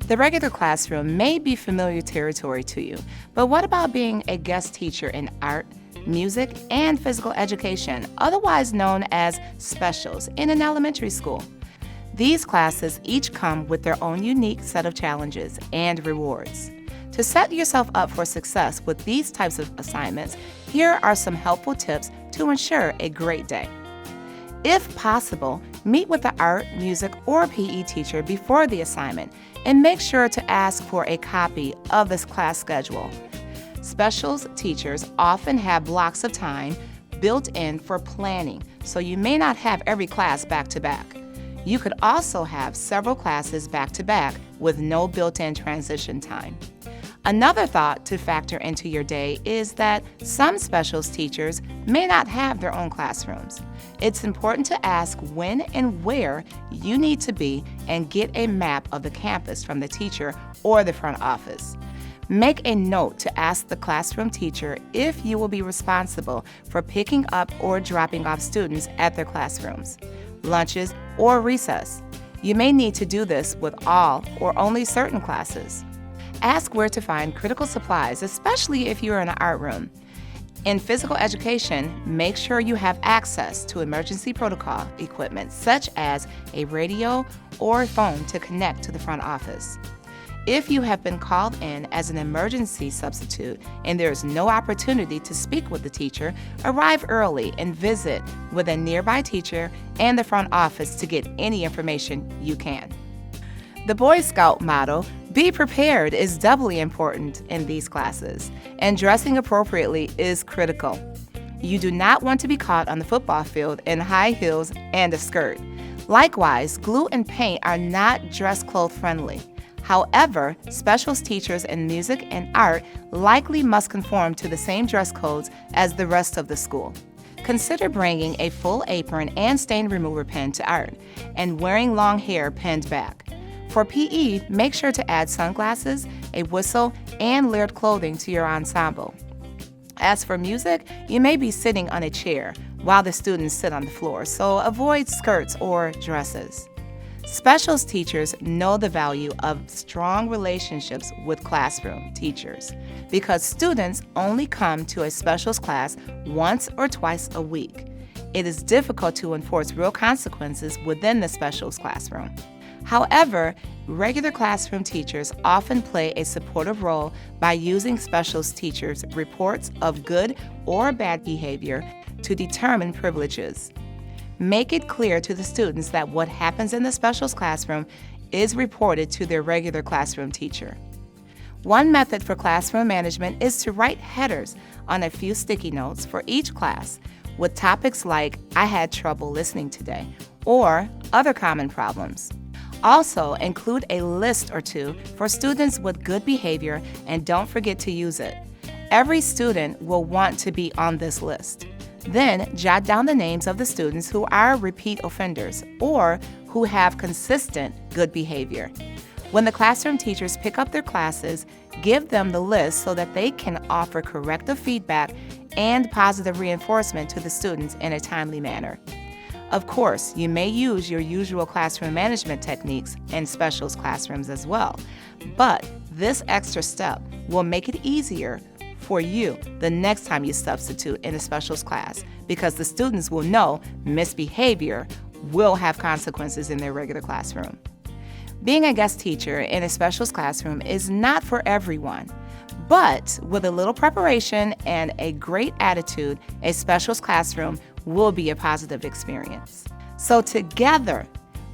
The regular classroom may be familiar territory to you, but what about being a guest teacher in art, music, and physical education, otherwise known as specials, in an elementary school? These classes each come with their own unique set of challenges and rewards. To set yourself up for success with these types of assignments, here are some helpful tips to ensure a great day. If possible, meet with the art, music, or PE teacher before the assignment and make sure to ask for a copy of this class schedule. Specials teachers often have blocks of time built in for planning, so you may not have every class back-to-back. You could also have several classes back-to-back with no built-in transition time. Another thought to factor into your day is that some specials teachers may not have their own classrooms. It's important to ask when and where you need to be and get a map of the campus from the teacher or the front office. Make a note to ask the classroom teacher if you will be responsible for picking up or dropping off students at their classrooms, lunches, or recess. You may need to do this with all or only certain classes. Ask where to find critical supplies, especially if you're in an art room. In physical education, make sure you have access to emergency protocol equipment such as a radio or phone to connect to the front office. If you have been called in as an emergency substitute and there is no opportunity to speak with the teacher, arrive early and visit with a nearby teacher and the front office to get any information you can. The Boy Scout motto, "Be prepared," is doubly important in these classes, and dressing appropriately is critical. You do not want to be caught on the football field in high heels and a skirt. Likewise, glue and paint are not dress clothes friendly. However, specials teachers in music and art likely must conform to the same dress codes as the rest of the school. Consider bringing a full apron and stain remover pen to art, and wearing long hair pinned back. For PE, make sure to add sunglasses, a whistle, and layered clothing to your ensemble. As for music, you may be sitting on a chair while the students sit on the floor, so avoid skirts or dresses. Specials teachers know the value of strong relationships with classroom teachers because students only come to a specials class once or twice a week. It is difficult to enforce real consequences within the specials classroom. However, regular classroom teachers often play a supportive role by using specials teachers' reports of good or bad behavior to determine privileges. Make it clear to the students that what happens in the specials classroom is reported to their regular classroom teacher. One method for classroom management is to write headers on a few sticky notes for each class with topics like "I had trouble listening today" or other common problems. Also, include a list or two for students with good behavior and don't forget to use it. Every student will want to be on this list. Then, jot down the names of the students who are repeat offenders or who have consistent good behavior. When the classroom teachers pick up their classes, give them the list so that they can offer corrective feedback and positive reinforcement to the students in a timely manner. Of course, you may use your usual classroom management techniques in specials classrooms as well, but this extra step will make it easier for you the next time you substitute in a specials class because the students will know misbehavior will have consequences in their regular classroom. Being a guest teacher in a specials classroom is not for everyone, but with a little preparation and a great attitude, a specials classroom will be a positive experience. So together,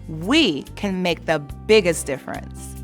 we can make the biggest difference.